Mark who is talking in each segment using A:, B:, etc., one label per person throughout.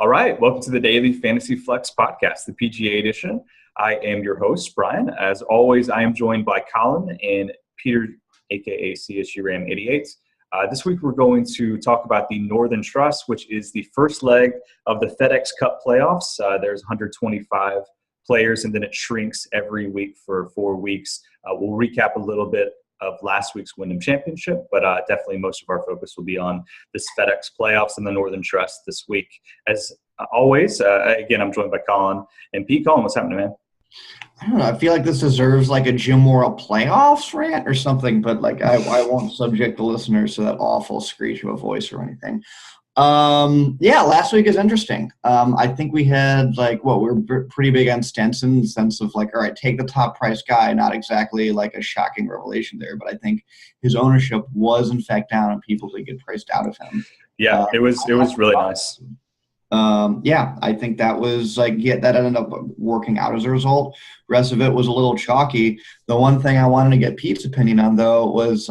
A: All right, welcome to the Daily Fantasy Flex Podcast, the PGA edition. I am your host, Bryan. As always, I am joined by Colin and Peter, aka CSU Ram 88. This week we're going to talk about the Northern Trust, which is the first leg of the FedEx Cup playoffs. There's 125 players, and then it shrinks every week for 4 weeks. We'll recap a little bit of last week's Wyndham Championship, but definitely most of our focus will be on this FedEx playoffs and the Northern Trust this week. As always, again, I'm joined by Colin and Pete. Colin, what's happening, man?
B: I don't know. I feel like this deserves like a Jim Morrill playoffs rant or something, but like I won't subject the listeners to that awful screech of a voice or anything. Last week is interesting. I think we had we're pretty big on Stenson in the sense of like, all right, take the top price guy, not exactly like a shocking revelation there, but I think his ownership was in fact down and people did get priced out of him.
A: Yeah, it was really nice.
B: I think that was that ended up working out as a result. Rest of it was a little chalky. The one thing I wanted to get Pete's opinion on though was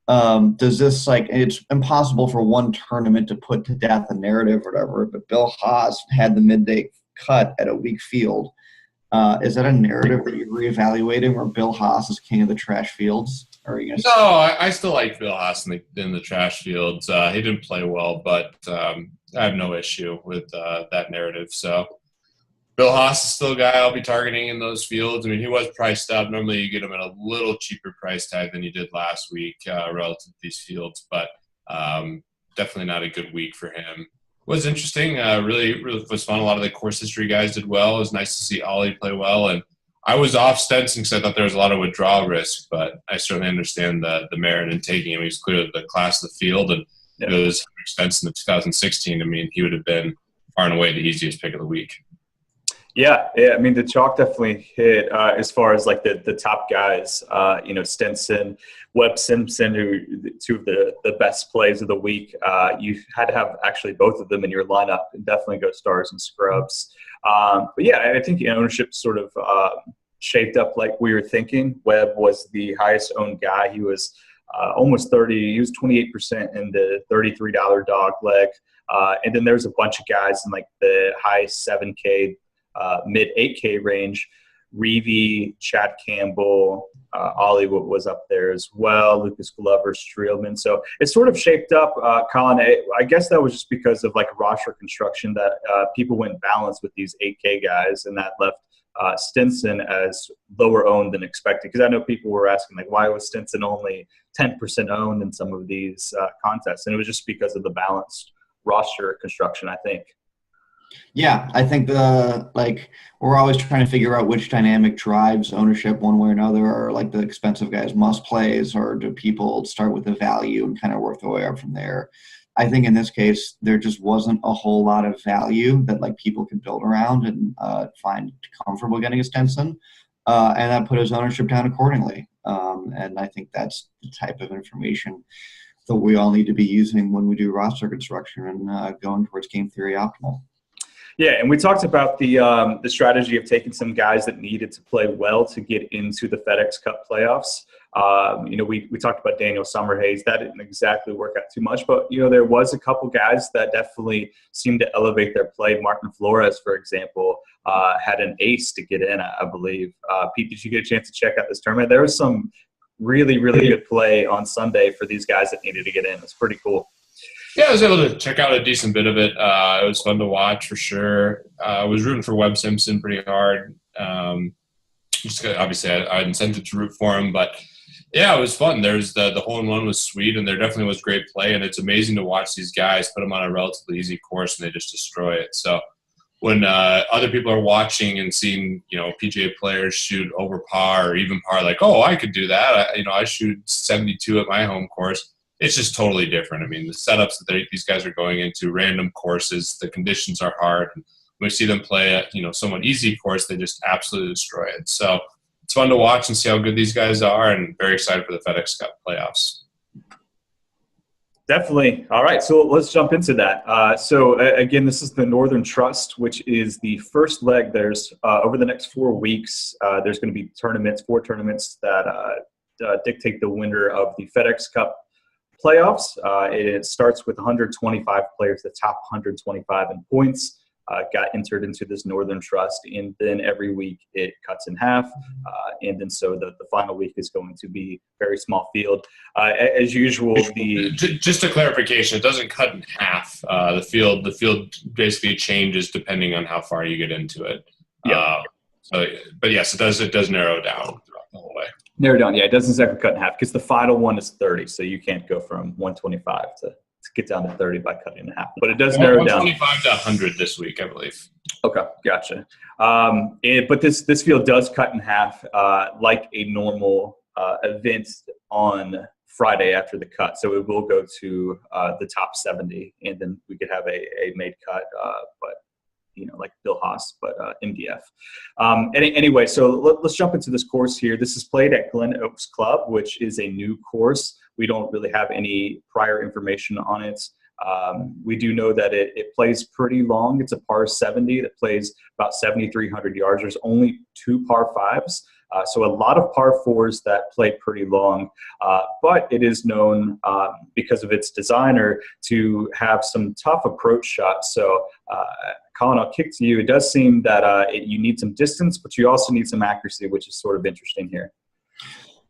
B: does this it's impossible for one tournament to put to death a narrative or whatever, but Bill Haas had the midday cut at a weak field. Is that a narrative that you're reevaluating where Bill Haas is king of the trash fields? Or are you gonna
C: I still like Bill Haas in the trash fields. He didn't play well, but I have no issue with that narrative. So Bill Haas is still a guy I'll be targeting in those fields. I mean, he was priced up. Normally you get him at a little cheaper price tag than you did last week relative to these fields, but definitely not a good week for him. It was interesting. Really was fun. A lot of the course history guys did well. It was nice to see Ollie play well. And I was off Stenson because I thought there was a lot of withdrawal risk, but I certainly understand the merit in taking him. He was clearly the class of the field, and it was Stenson in 2016. I mean, he would have been far and away the easiest pick of the week.
A: Yeah. I mean, the chalk definitely hit as far as like the top guys. Stenson, Webb Simpson, who two of the best plays of the week. You had to have actually both of them in your lineup and definitely go stars and scrubs. I think ownership sort of shaped up like we were thinking. Webb was the highest owned guy. He was almost 30. He was 28% in the $33 dog leg. And then there's a bunch of guys in like the high 7K, mid 8K range. Reevy, Chad Campbell, Ollie was up there as well, Lucas Glover, Streelman. So it sort of shaped up, Colin. I guess that was just because of like roster construction that people went balanced with these 8K guys, and that left Stenson as lower owned than expected. Because I know people were asking, like, why was Stenson only 10% owned in some of these contests? And it was just because of the balanced roster construction, I think.
B: Yeah, I think we're always trying to figure out which dynamic drives ownership one way or another, or like the expensive guys must plays, or do people start with the value and kind of work their way up from there. I think in this case, there just wasn't a whole lot of value that like people could build around and find comfortable getting a Stenson, and that put his ownership down accordingly. And I think that's the type of information that we all need to be using when we do roster construction and going towards game theory optimal.
A: Yeah, and we talked about the strategy of taking some guys that needed to play well to get into the FedEx Cup playoffs. We talked about Daniel Summerhays. That didn't exactly work out too much, but there was a couple guys that definitely seemed to elevate their play. Martin Flores, for example, had an ace to get in, I believe. Pete, did you get a chance to check out this tournament? There was some really, really good play on Sunday for these guys that needed to get in. It's pretty cool.
C: Yeah, I was able to check out a decent bit of it. It was fun to watch for sure. I was rooting for Webb Simpson pretty hard. Obviously, I had incentive to root for him, but yeah, it was fun. There's the hole-in-one was sweet, and there definitely was great play, and it's amazing to watch these guys put them on a relatively easy course and they just destroy it. So when other people are watching and seeing, PGA players shoot over par or even par, like, oh, I could do that. I shoot 72 at my home course. It's just totally different. I mean, the setups that these guys are going into, random courses, the conditions are hard. And when we see them play at, somewhat easy course, they just absolutely destroy it. So it's fun to watch and see how good these guys are, and very excited for the FedEx Cup playoffs.
A: Definitely. All right, so let's jump into that. Again, this is the Northern Trust, which is the first leg. There's over the next 4 weeks, there's going to be 4 tournaments that dictate the winner of the FedEx Cup playoffs. It starts with 125 players, the top 125 in points. Got entered into this Northern Trust, and then every week it cuts in half, and then so the final week is going to be very small field. As usual,
C: just a clarification, it doesn't cut in half. The field basically changes depending on how far you get into it.
A: Yeah.
C: But yes, it does narrow down throughout the whole way.
A: Narrow down, yeah. It doesn't exactly cut in half because the final one is 30, so you can't go from 125 to get down to 30 by cutting in half. But it does narrow down.
C: 125 to 100 this week, I believe.
A: Okay, gotcha. But this field does cut in half like a normal event on Friday after the cut. So it will go to the top 70, and then we could have a made cut, but like Bill Haas, but MDF. Anyway, so let's jump into this course here. This is played at Glen Oaks Club, which is a new course. We don't really have any prior information on it. We do know that it plays pretty long. It's a par 70 that plays about 7,300 yards. There's only 2 par 5s. So a lot of par 4s that play pretty long, but it is known because of its designer to have some tough approach shots. So Colin, I'll kick to you. It does seem that you need some distance, but you also need some accuracy, which is sort of interesting here.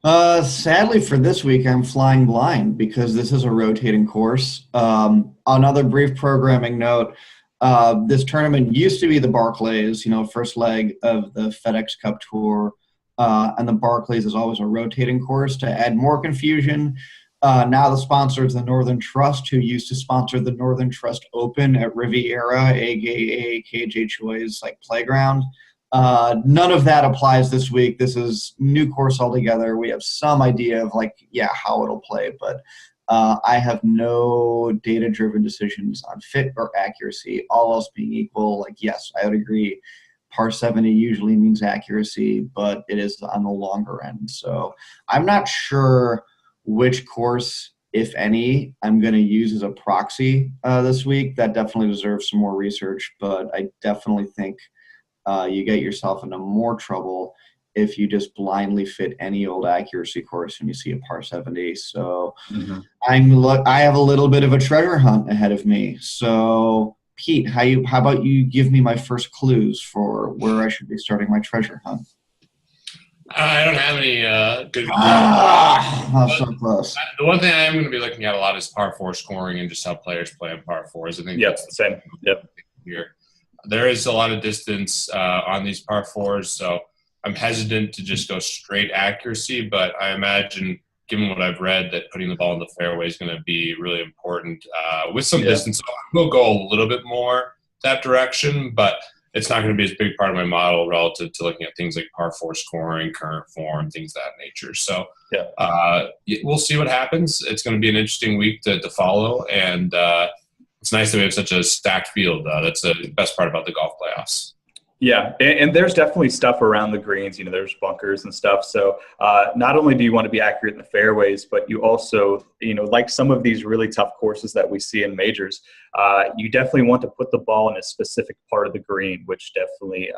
B: Sadly for this week, I'm flying blind because this is a rotating course. Another brief programming note. This tournament used to be the Barclays, first leg of the FedEx Cup Tour. And the Barclays is always a rotating course to add more confusion. Now the sponsor is the Northern Trust, who used to sponsor the Northern Trust Open at Riviera, aka KJ Choi's playground. None of that applies this week. This is new course altogether. We have some idea of how it'll play, but I have no data-driven decisions on fit or accuracy. All else being equal, yes, I would agree. Par 70 usually means accuracy, but it is on the longer end. So I'm not sure which course, if any, I'm going to use as a proxy this week. That definitely deserves some more research, but I definitely think you get yourself into more trouble if you just blindly fit any old accuracy course and you see a par 70. So I have a little bit of a treasure hunt ahead of me. So Pete, how about you give me my first clues for where I should be starting my treasure hunt?
C: I don't have any good
B: so close.
C: The one thing I am going to be looking at a lot is par 4 scoring and just how players play on par 4s. I think
A: that's the same. Yep.
C: Here, there is a lot of distance on these par 4s, so I'm hesitant to just go straight accuracy, but I imagine, given what I've read, that putting the ball in the fairway is going to be really important. With some distance, we'll go a little bit more that direction, but it's not going to be as big part of my model relative to looking at things like par 4 scoring, current form, things of that nature. So we'll see what happens. It's going to be an interesting week to follow, and it's nice that we have such a stacked field. That's the best part about the golf playoffs.
A: Yeah, and there's definitely stuff around the greens. There's bunkers and stuff. So not only do you want to be accurate in the fairways, but you also, like some of these really tough courses that we see in majors, you definitely want to put the ball in a specific part of the green, which definitely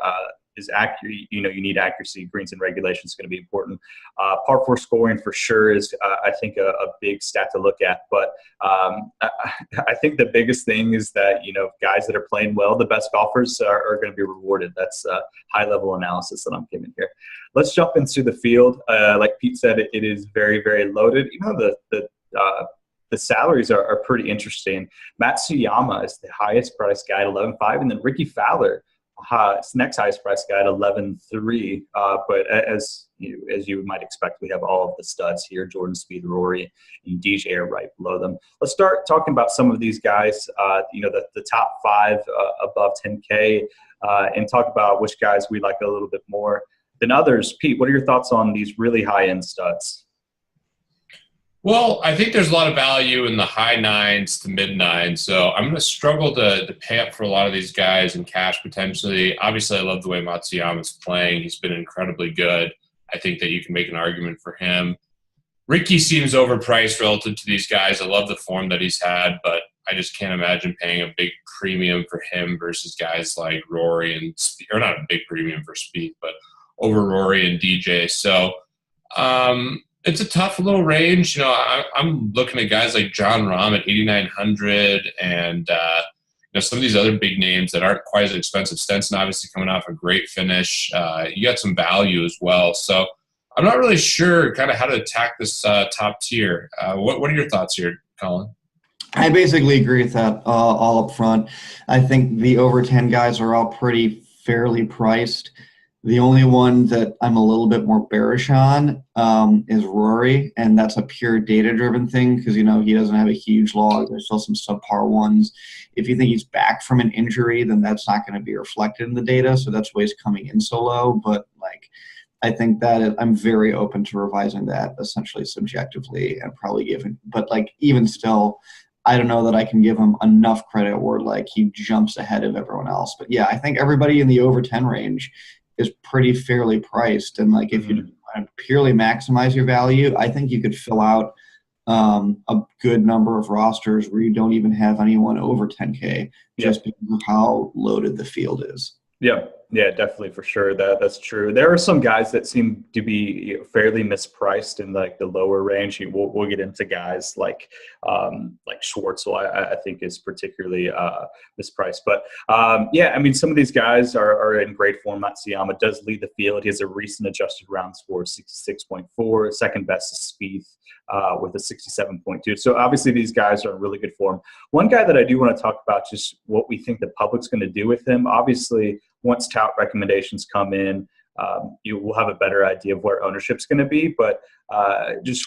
A: is accurate. You need accuracy. Greens and regulation is going to be important. Par 4 scoring for sure is, I think, a big stat to look at. But I think the biggest thing is that, guys that are playing well, the best golfers are going to be rewarded. That's high-level analysis that I'm giving here. Let's jump into the field. Like Pete said, it is very, very loaded. The salaries are pretty interesting. Matsuyama is the highest priced guy at 11.5, and then Ricky Fowler, it's the next highest priced guy at 11.3. But as you might expect, we have all of the studs here: Jordan Spieth, Rory, and DJ are right below them. Let's start talking about some of these guys. The top 5 above 10K, and talk about which guys we like a little bit more than others. Pete, what are your thoughts on these really high end studs?
C: Well, I think there's a lot of value in the high 9s to mid 9s, so I'm going to struggle to pay up for a lot of these guys in cash potentially. Obviously, I love the way Matsuyama's playing. He's been incredibly good. I think that you can make an argument for him. Ricky seems overpriced relative to these guys. I love the form that he's had, but I just can't imagine paying a big premium for him versus guys like Rory and – or not a big premium for Spieth, but over Rory and DJ. So It's a tough little range. I'm looking at guys like John Rahm at 8,900 and some of these other big names that aren't quite as expensive. Stenson obviously coming off a great finish. You got some value as well. So I'm not really sure kind of how to attack this top tier. What are your thoughts here, Colin?
B: I basically agree with that all up front. I think the over 10 guys are all pretty fairly priced. The only one that I'm a little bit more bearish on is Rory, and that's a pure data-driven thing because, he doesn't have a huge log. There's still some subpar ones. If you think he's back from an injury, then that's not going to be reflected in the data, so that's why he's coming in so low. But, I think that I'm very open to revising that essentially subjectively and probably giving – but, even still – I don't know that I can give him enough credit where he jumps ahead of everyone else. But yeah, I think everybody in the over 10 range is pretty fairly priced. And if you want to purely maximize your value, I think you could fill out a good number of rosters where you don't even have anyone over 10K just because of how loaded the field is.
A: Yeah, definitely, for sure. That's true. There are some guys that seem to be fairly mispriced in the lower range. We'll get into guys like Schwartzel. I think is particularly mispriced. But some of these guys are in great form. Matsuyama does lead the field. He has a recent adjusted round score of 66.4. Second best is Spieth with a 67.2. So obviously these guys are in really good form. One guy that I do want to talk about, just what we think the public's going to do with him. Obviously, once tout recommendations come in, you will have a better idea of where ownership's going to be. But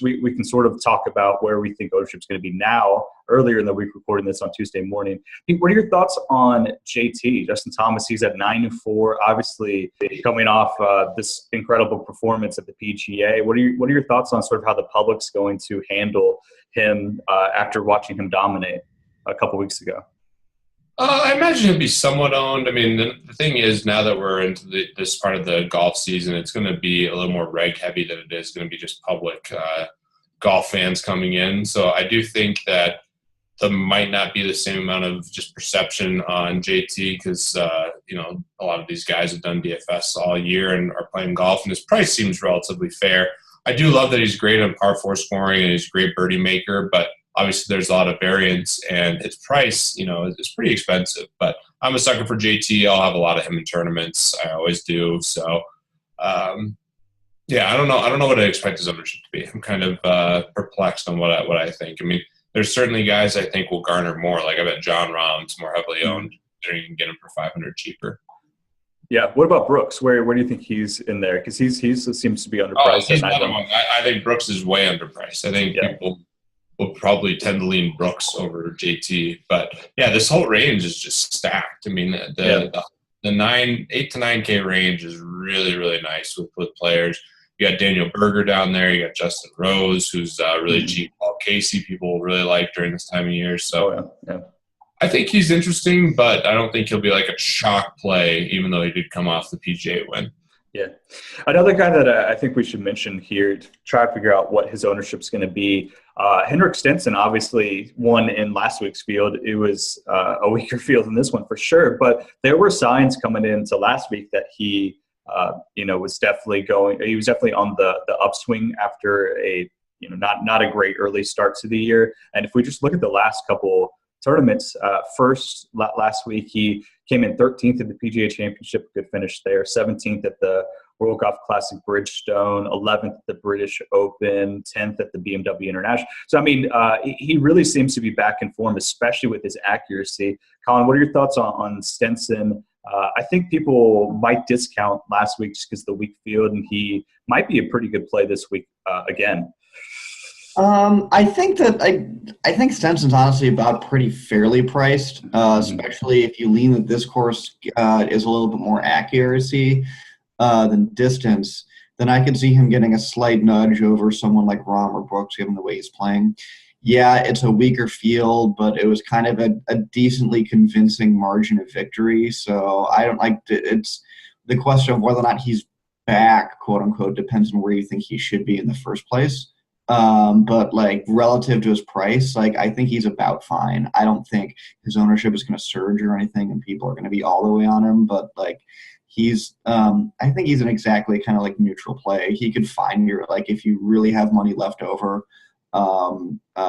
A: we can sort of talk about where we think ownership's going to be now. Earlier in the week, recording this on Tuesday morning. Pete, what are your thoughts on JT, Justin Thomas? He's at 9-4, obviously coming off this incredible performance at the PGA. What are your thoughts on sort of how the public's going to handle him after watching him dominate a couple weeks ago?
C: I imagine it'd be somewhat owned. I mean, the thing is, now that we're into this part of the golf season, it's going to be a little more reg heavy than it is going to be just public golf fans coming in. So I do think that there might not be the same amount of just perception on JT because, a lot of these guys have done DFS all year and are playing golf, and his price seems relatively fair. I do love that he's great on par 4 scoring and he's a great birdie maker, but obviously there's a lot of variance, and his price, is pretty expensive. But I'm a sucker for JT. I'll have a lot of him in tournaments. I always do. So, I don't know what I expect his ownership to be. I'm kind of perplexed on what I think. I mean, there's certainly guys I think will garner more. Like I bet John Rahm's more heavily owned. You can get him for $500 cheaper.
A: Yeah. What about Brooks? Where do you think he's in there? Because he seems to be underpriced.
C: He's another one. I think Brooks is way underpriced. I think people will probably tend to lean Brooks over JT. But yeah, this whole range is just stacked. I mean, the 8 to 9K range is really, really nice with players. You got Daniel Berger down there. You got Justin Rose, who's really cheap. Paul Casey, people really like during this time of year. So I think he's interesting, but I don't think he'll be like a shock play, even though he did come off the PGA win.
A: Yeah. Another guy that I think we should mention here to try to figure out what his ownership's going to be. Henrik Stenson obviously won in last week's field. It was a weaker field than this one for sure, but there were signs coming into last week that he, was definitely on the upswing after a, not a great early start to the year. And if we just look at the last couple tournaments, first last week he came in 13th at the PGA Championship, good finish there, 17th at the World Golf Classic Bridgestone, 11th at the British Open, 10th at the BMW International. So, I mean, he really seems to be back in form, especially with his accuracy. Colin, what are your thoughts on Stenson? I think people might discount last week just because of the weak field, and he might be a pretty good play this week again.
B: I think Stenson's honestly about pretty fairly priced, especially if you lean that this course is a little bit more accuracy than distance. Then I could see him getting a slight nudge over someone like Rahm or Brooks, given the way he's playing. Yeah, it's a weaker field, but it was kind of a decently convincing margin of victory. So I don't like it's the question of whether or not he's back, quote unquote, depends on where you think he should be in the first place. But like relative to his price, like I think he's about fine. I don't think his ownership is going to surge or anything, and people are going to be all the way on him. But like I think he's an exactly kind of like neutral play. He could find your like if you really have money left over,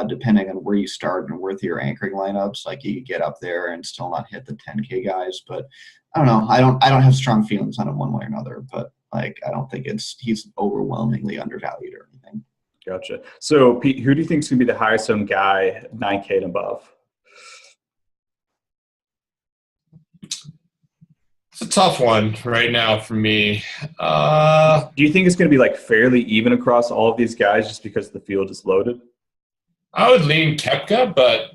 B: depending on where you start and with your anchoring lineups, like you could get up there and still not hit the 10K guys. But I don't know. I don't have strong feelings on him one way or another. But like I don't think he's overwhelmingly undervalued or anything.
A: Gotcha. So, Pete, who do you think is going to be the highest owned guy, 9K and above?
C: It's a tough one right now for me.
A: Do you think it's going to be like fairly even across all of these guys just because the field is loaded?
C: I would lean Koepka, but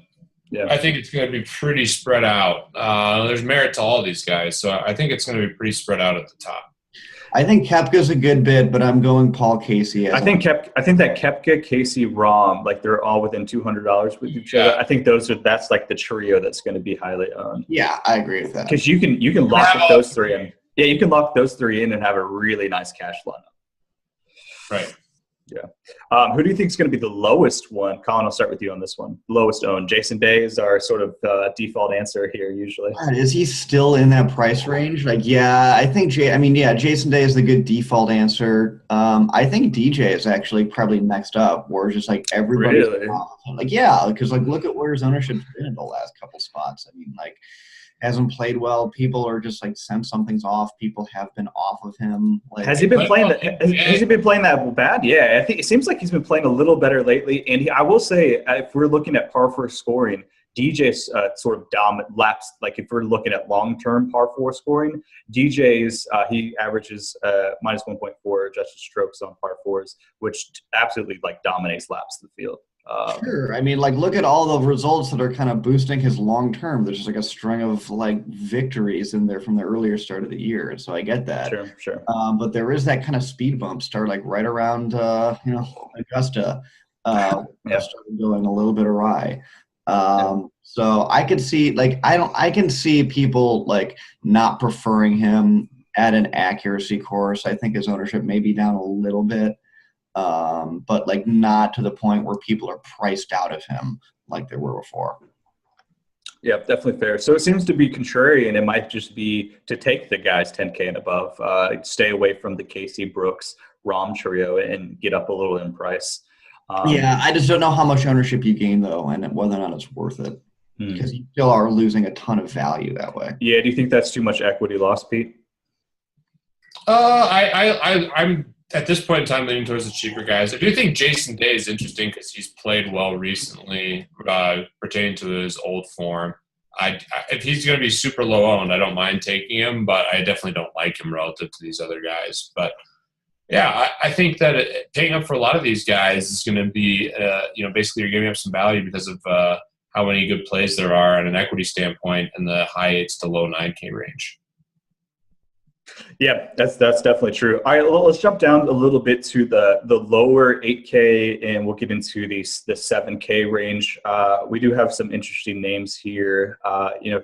A: yeah.
C: I think it's going to be pretty spread out. There's merit to all these guys, so I think it's going to be pretty spread out at the top.
B: I think Koepka's a good bid, but I'm going Paul Casey.
A: I think that Koepka, Casey, Rahm, like they're all within $200 with each other. I think that's like the trio that's going to be highly owned.
B: Yeah, I agree with that.
A: Because you can lock those three in. Yeah, you can lock those three in and have a really nice cash lineup.
C: Right.
A: Yeah. Who do you think is going to be the lowest one? Colin, I'll start with you on this one. Lowest owned. Jason Day is our sort of default answer here usually.
B: Is he still in that price range? Like, yeah, I think Jason Day is the good default answer. I think DJ is actually probably next up, where it's just like everybody.
A: Really?
B: Like, yeah, because like look at where his ownership's been in the last couple spots. I mean, like, hasn't played well. People are just like sense something's off. People have been off of him. Like,
A: has he been playing that? Has he been playing that bad? Yeah, I think it seems like he's been playing a little better lately. And I will say, if we're looking at par four scoring, DJ's sort of laps. Like if we're looking at long term par four scoring, DJ's he averages minus 1.4 adjusted strokes on par fours, which absolutely like dominates laps in the field.
B: Sure. I mean, like, look at all the results that are kind of boosting his long term. There's just like a string of like victories in there from the earlier start of the year. So I get that.
A: Sure.
B: But there is that kind of speed bump start like right around, Augusta, started going a little bit awry. So I could see I can see people like not preferring him at an accuracy course. I think his ownership may be down a little bit. But like not to the point where people are priced out of him like they were before.
A: Yeah, definitely fair. So it seems to be contrary, and it might just be to take the guys 10K and above, stay away from the Casey Brooks Rahm trio and get up a little in price.
B: I just don't know how much ownership you gain though, and whether or not it's worth it, because you still are losing a ton of value that way.
A: Yeah, do you think that's too much equity loss, Pete?
C: I'm at this point in time leaning towards the cheaper guys. I do think Jason Day is interesting because he's played well recently, pertaining to his old form. If he's going to be super low owned, I don't mind taking him, but I definitely don't like him relative to these other guys. But yeah, I think that paying up for a lot of these guys is going to be, basically you're giving up some value because of how many good plays there are on an equity standpoint in the high 8s to low 9K range.
A: Yeah, that's definitely true. All right, well, let's jump down a little bit to the lower 8K, and we'll get into the 7K range. We do have some interesting names here.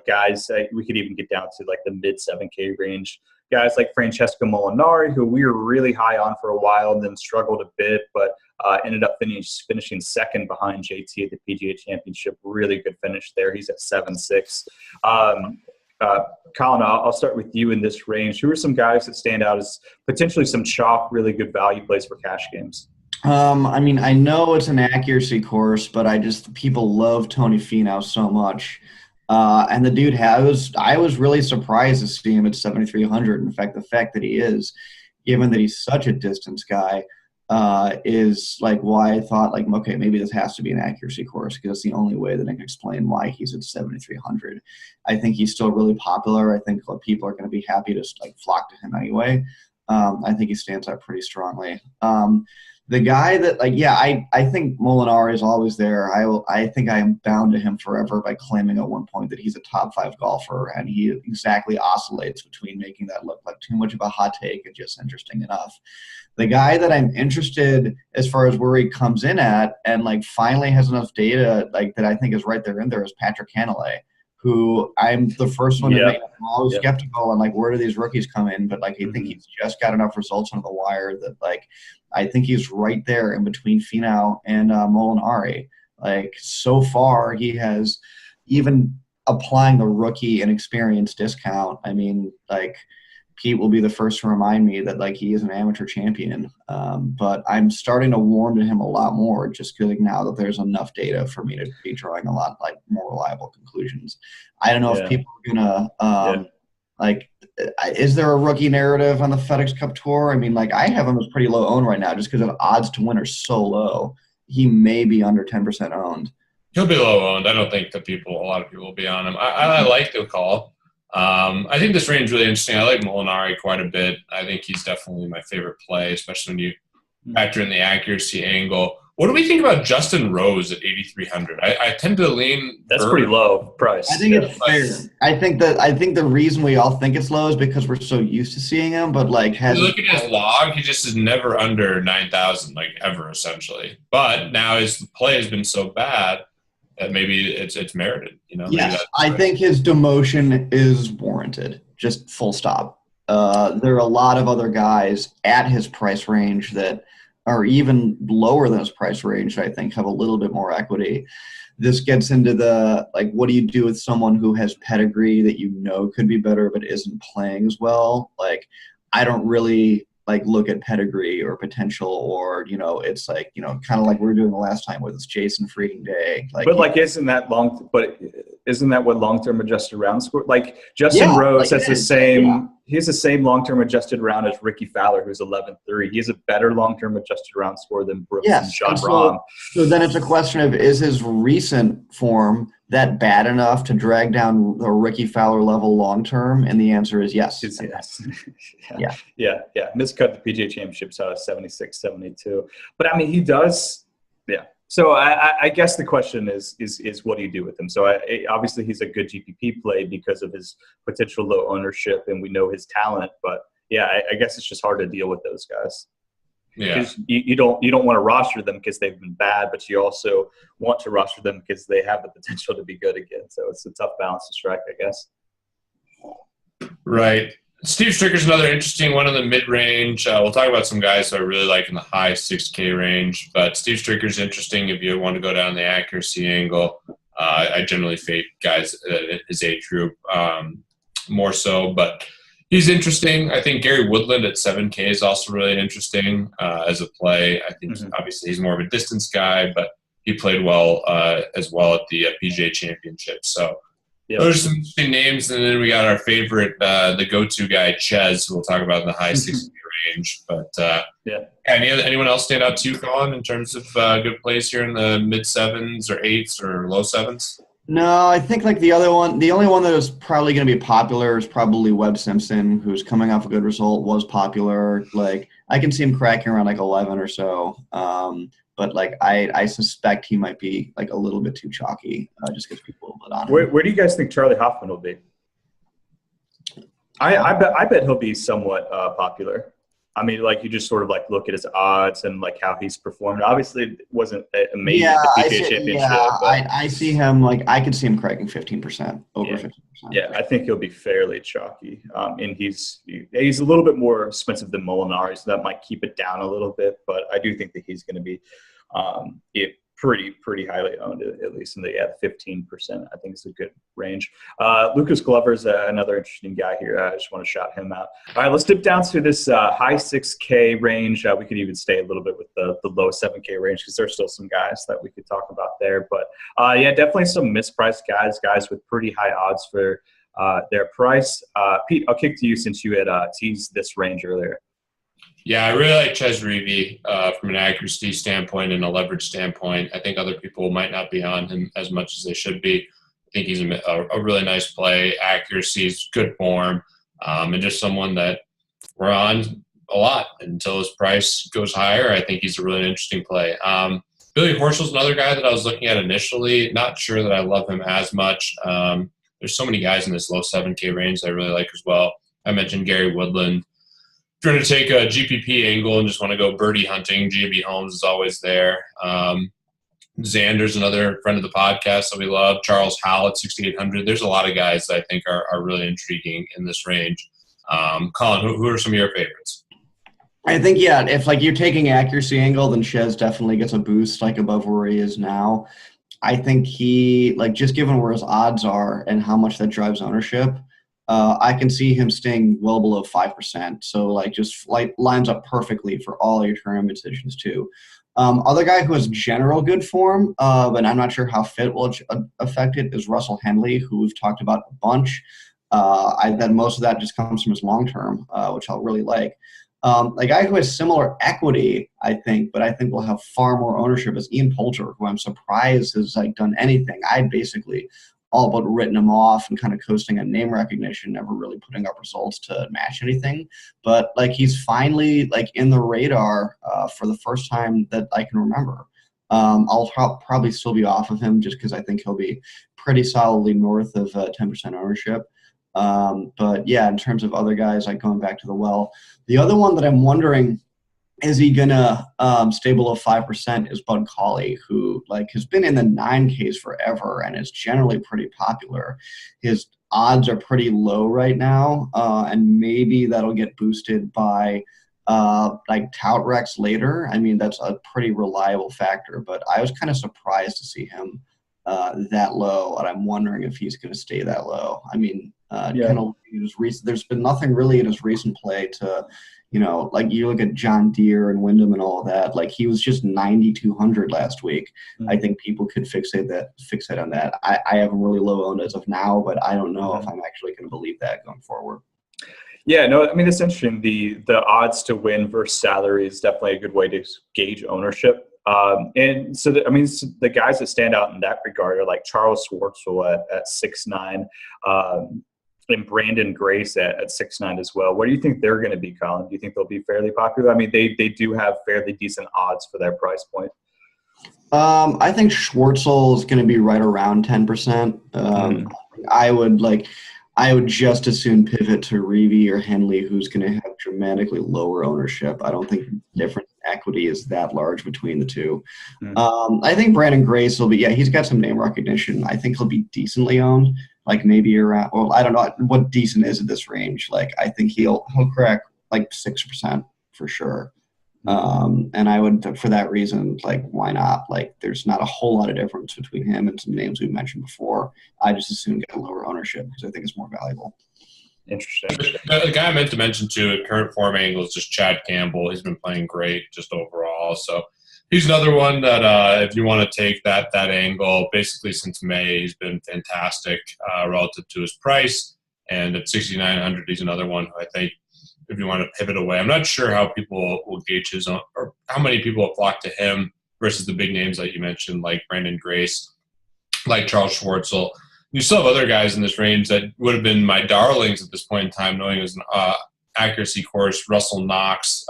A: Guys, we could even get down to like the mid 7K range. Guys like Francesco Molinari, who we were really high on for a while and then struggled a bit, but ended up finishing second behind JT at the PGA Championship. Really good finish there. He's at 7.6. Colin, I'll start with you in this range. Who are some guys that stand out as potentially some chalk, really good value plays for cash games?
B: I know it's an accuracy course, but people love Tony Finau so much. And the dude I was really surprised to see him at 7,300. In fact, the fact that he is, given that he's such a distance guy, is like why I thought like, okay, maybe this has to be an accuracy course because it's the only way that I can explain why he's at 7,300. I think he's still really popular. I think people are going to be happy to like flock to him anyway. I think he stands out pretty strongly. The guy that I think Molinari is always there. I think I am bound to him forever by claiming at one point that he's a top 5 golfer, and he exactly oscillates between making that look like too much of a hot take and just interesting enough. The guy that I'm interested as far as where he comes in at and like finally has enough data like that I think is right there in there is Patrick Cantlay, who I'm the first one to make always skeptical on like where do these rookies come in, but like I think he's just got enough results on the wire that like I think he's right there in between Finau and Molinari. Like so far, he has even applying the rookie and experience discount. I mean, like Pete will be the first to remind me that like he is an amateur champion, but I'm starting to warm to him a lot more just feeling now that there's enough data for me to be drawing a lot like more reliable conclusions. I don't know if people are gonna like. Is there a rookie narrative on the FedEx Cup Tour? I mean, like I have him as pretty low owned right now just because the odds to win are so low. He may be under 10% owned.
C: He'll be low owned. I don't think that a lot of people will be on him. I like the call. I think this range is really interesting. I like Molinari quite a bit. I think he's definitely my favorite play, especially when you factor in the accuracy angle. What do we think about Justin Rose at 8,300? I tend to lean.
A: That's pretty low price.
B: I think it's fair. I think the reason we all think it's low is because we're so used to seeing him. But like,
C: you look at his log, he just is never under 9,000, like ever, essentially. But now his play has been so bad that maybe it's merited. You know.
B: Yes, I think his demotion is warranted. Just full stop. There are a lot of other guys at his price range that are even lower than his price range, I think, have a little bit more equity. This gets into the, like, what do you do with someone who has pedigree that you know could be better but isn't playing as well? Like, I don't really, like, look at pedigree or potential or, you know, it's like, you know, kind of like we were doing the last time with this Jason Freaking Day. Like,
A: but, like, isn't that what long-term adjusted round score? Like, Justin Rose has the same he has the same long-term adjusted round as Ricky Fowler, who's 11.3. He has a better long-term adjusted round score than Brooks and John Rahm.
B: So then it's a question of, is his recent form that bad enough to drag down the Ricky Fowler level long-term? And the answer is yes.
A: Yes.
B: Yeah.
A: Miscut the PGA Championship, so 76, 72. But, I mean, he does – So I guess the question is what do you do with him? So obviously he's a good GPP play because of his potential low ownership, and we know his talent. But I guess it's just hard to deal with those guys.
C: Yeah,
A: you don't want to roster them because they've been bad, but you also want to roster them because they have the potential to be good again. So it's a tough balance to strike, I guess.
C: Right. Steve Stricker's another interesting one in the mid-range. We'll talk about some guys who I really like in the high 6K range, but Steve Stricker's interesting if you want to go down the accuracy angle. I generally fade guys at his age group more so, but he's interesting. I think Gary Woodland at 7K is also really interesting as a play. I think obviously he's more of a distance guy, but he played well as well at the PGA Championship. So those are some interesting names, and then we got our favorite, the go-to guy, Ches, who we'll talk about in the high 6K range. But anyone else stand out to you, Colin, in terms of good plays here in the mid 7s or 8s or low 7s?
B: No, I think like the only one that is probably going to be popular is probably Webb Simpson, who's coming off a good result, was popular. Like I can see him cracking around like 11 or so. But like I suspect he might be like a little bit too chalky just because people will put on him.
A: Where do you guys think Charlie Hoffman will be? I bet he'll be somewhat popular. I mean, like you just sort of like look at his odds and like how he's performed. Obviously, it wasn't amazing at the PGA Championship.
B: Yeah, I see him like I could see him cracking 15%, over 15%.
A: Yeah, I think he'll be fairly chalky. And he's a little bit more expensive than Molinari, so that might keep it down a little bit. But I do think that he's going to be pretty highly owned, at least in the 15%. I think it's a good range. Lucas Glover's another interesting guy here. I just want to shout him out. All right, let's dip down to this high 6K range. We could even stay a little bit with the low 7K range because there's still some guys that we could talk about there. But definitely some mispriced guys with pretty high odds for their price. Pete, I'll kick to you since you had teased this range earlier.
C: Yeah, I really like Ches Reavie from an accuracy standpoint and a leverage standpoint. I think other people might not be on him as much as they should be. I think he's a really nice play. Accuracy is good form, and just someone that we're on a lot until his price goes higher. I think he's a really interesting play. Billy Horschel's another guy that I was looking at initially. Not sure that I love him as much. There's so many guys in this low 7K range that I really like as well. I mentioned Gary Woodland. If you're going to take a GPP angle and just want to go birdie hunting, G.B. Holmes is always there. Xander's another friend of the podcast that we love. Charles Howell at 6,800. There's a lot of guys that I think are really intriguing in this range. Colin, who are some of your favorites?
B: I think, yeah, if like you're taking accuracy angle, then Chez definitely gets a boost like above where he is now. I think he, like, just given where his odds are and how much that drives ownership, I can see him staying well below 5%. So, like, just like lines up perfectly for all your tournament decisions too. Other guy who has general good form, but I'm not sure how fit will affect it, is Russell Henley, who we've talked about a bunch. That most of that just comes from his long term, which I'll really like. A guy who has similar equity, I think, but I think will have far more ownership is Ian Poulter, who I'm surprised has like done anything. I basically all but written him off and kind of coasting on name recognition, never really putting up results to match anything. But like he's finally like in the radar for the first time that I can remember. I'll probably still be off of him just because I think he'll be pretty solidly north of 10% ownership. But yeah, in terms of other guys, like going back to the well, the other one that I'm wondering, is he gonna stay below 5%, is Bud Cauley, who like has been in the 9Ks forever and is generally pretty popular. His odds are pretty low right now, and maybe that'll get boosted by like tout recs later. I mean, that's a pretty reliable factor, but I was kind of surprised to see him that low, and I'm wondering if he's going to stay that low. I mean, kind of there's been nothing really in his recent play to, you know, like you look at John Deere and Wyndham and all of that. Like he was just 9,200 last week. Mm-hmm. I think people could fixate on that. I have him really low owned as of now, but I don't know if I'm actually going to believe that going forward.
A: Yeah, no, I mean, it's interesting. The odds to win versus salary is definitely a good way to gauge ownership. And so, the guys that stand out in that regard are like Charles Schwartzel at 6'9", and Brandon Grace at 6'9" as well. What do you think they're going to be, Colin? Do you think they'll be fairly popular? I mean, they do have fairly decent odds for their price point.
B: I think Schwartzel is going to be right around 10%. I would just as soon pivot to Reeve or Henley, who's going to have dramatically lower ownership. I don't think the difference in equity is that large between the two. I think Brandon Grace will be, he's got some name recognition. I think he'll be decently owned, like maybe around, well, I don't know what decent is at this range. Like I think he'll crack like 6% for sure. And I would, for that reason, like, why not? Like, there's not a whole lot of difference between him and some names we've mentioned before. I just assume get lower ownership because I think it's more valuable.
A: Interesting.
C: The guy I meant to mention too at current form angle is just Chad Campbell. He's been playing great just overall. So he's another one that if you want to take that angle, basically since May, he's been fantastic relative to his price. And at 6,900, he's another one who I think, if you want to pivot away, I'm not sure how people will gauge his own, or how many people will flock to him versus the big names that you mentioned, like Brandon Grace, like Charles Schwartzel. You still have other guys in this range that would have been my darlings at this point in time, knowing it was an accuracy course. Russell Knox,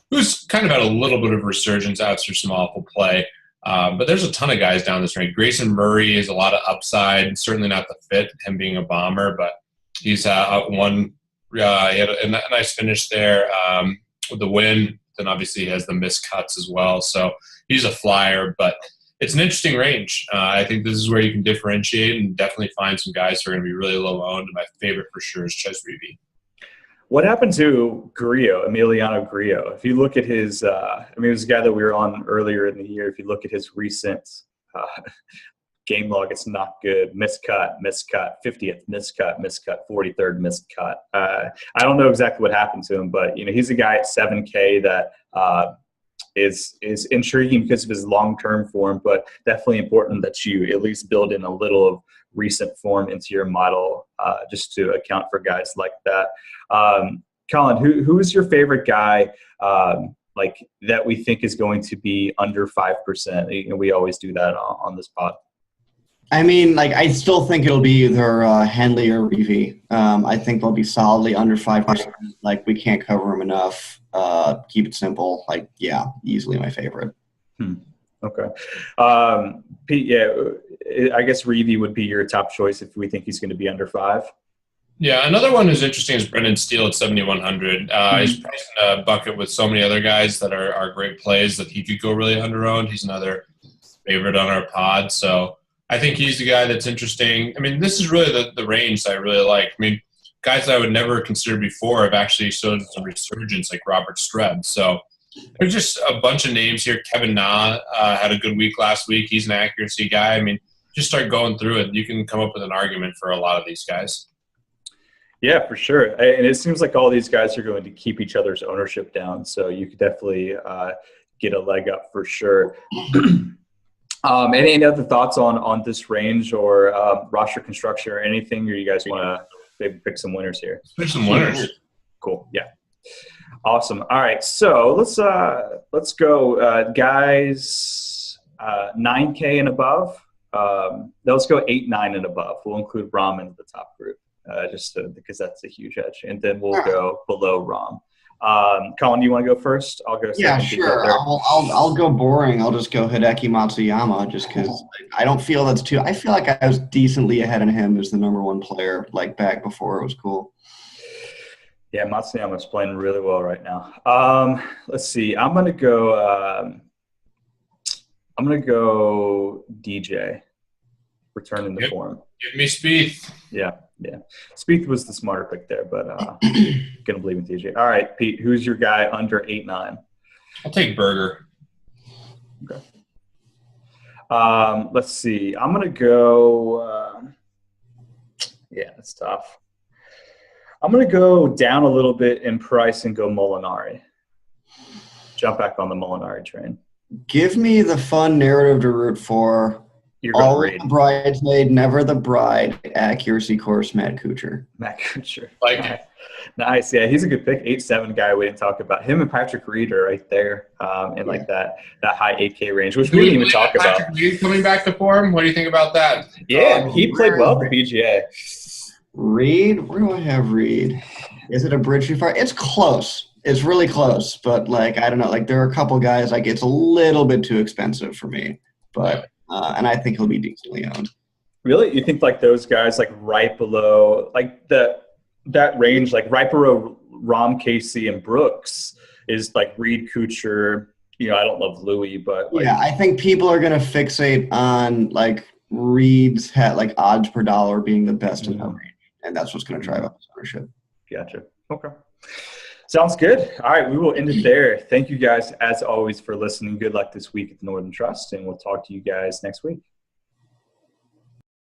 C: who's kind of had a little bit of resurgence after some awful play. But there's a ton of guys down this range. Grayson Murray is a lot of upside, certainly not the fit, him being a bomber, but he's one. He had a nice finish there with the win. Then obviously he has the missed cuts as well. So he's a flyer, but it's an interesting range. I think this is where you can differentiate and definitely find some guys who are going to be really low owned. My favorite for sure is Chez Reavie.
A: What happened to Grillo, Emiliano Grillo? If you look at his, it was a guy that we were on earlier in the year. If you look at his recent game log, it's not good. Miscut, 50th, miscut, 43rd, miscut. I don't know exactly what happened to him, but he's a guy at 7K that is intriguing because of his long-term form, but definitely important that you at least build in a little of recent form into your model just to account for guys like that. Colin, who is your favorite guy like that we think is going to be under 5%? We always do that on this pod.
B: I mean, like, I still think it'll be either Henley or Reavie. I think they'll be solidly under 5%. Like, we can't cover them enough. Keep it simple. Like, yeah, easily my favorite.
A: Okay. Pete, I guess Reavie would be your top choice if we think he's going to be under 5.
C: Yeah, another one who's interesting is Brendan Steele at 7,100. He's priced in a bucket with so many other guys that are great plays that he could go really under-owned. He's another favorite on our pod. So I think he's the guy that's interesting. I mean, this is really the range that I really like. I mean, guys that I would never consider before have actually shown some resurgence, like Robert Streb. So there's just a bunch of names here. Kevin Na had a good week last week. He's an accuracy guy. I mean, just start going through it. You can come up with an argument for a lot of these guys.
A: Yeah, for sure. And it seems like all these guys are going to keep each other's ownership down. So you could definitely get a leg up for sure. Any other thoughts on this range or roster construction or anything? Or you guys want to maybe pick some winners here?
C: Pick some winners.
A: Cool. Yeah. Awesome. All right. So let's go, guys. 9K and above. Let's go 8, 9 and above. We'll include Rom into the top group, because that's a huge edge, and then we'll go below Rom. Colin, you want to go first? I'll go second.
B: Yeah, sure. I'll go boring. I'll just go Hideki Matsuyama just because I don't feel that's too – I feel like I was decently ahead of him as the number one player, like back before it was cool.
A: Yeah, Matsuyama's playing really well right now. Let's see. I'm going to go DJ, returning the form.
C: Give me Spieth.
A: Yeah. Spieth was the smarter pick there, but gonna believe in DJ. All right, Pete, who's your guy under 8, 9?
C: I'll take Berger.
A: Okay. Let's see. I'm gonna go. It's tough. I'm gonna go down a little bit in price and go Molinari. Jump back on the Molinari train.
B: Give me the fun narrative to root for.
A: You're going
B: Always the bridesmaid, never the bride. Accuracy course, Matt Kuchar.
C: Like it.
A: Nice. Yeah, he's a good pick. 8-7 guy we didn't talk about. Him and Patrick Reed are right there in like that high 8K range, which we didn't even talk about.
C: Patrick Reed coming back to form? What do you think about that?
A: Yeah, he played well at the PGA.
B: Reed? Where do I have Reed? Is it a bridge too far? It's close. It's really close. But, like, I don't know. Like, there are a couple guys, like, it's a little bit too expensive for me. But and I think he'll be decently owned.
A: Really? You think, like, those guys, like, right below, like, that range, like, right below Rom, Casey, and Brooks is, like, Reed, Kuchar. You know, I don't love Louis, but, like.
B: Yeah, I think people are going to fixate on, like, Reed's like odds per dollar being the best in that range. And that's what's going to drive up his ownership.
A: Gotcha. Okay. Sounds good. All right, we will end it there. Thank you guys, as always, for listening. Good luck this week at the Northern Trust, and we'll talk to you guys next week.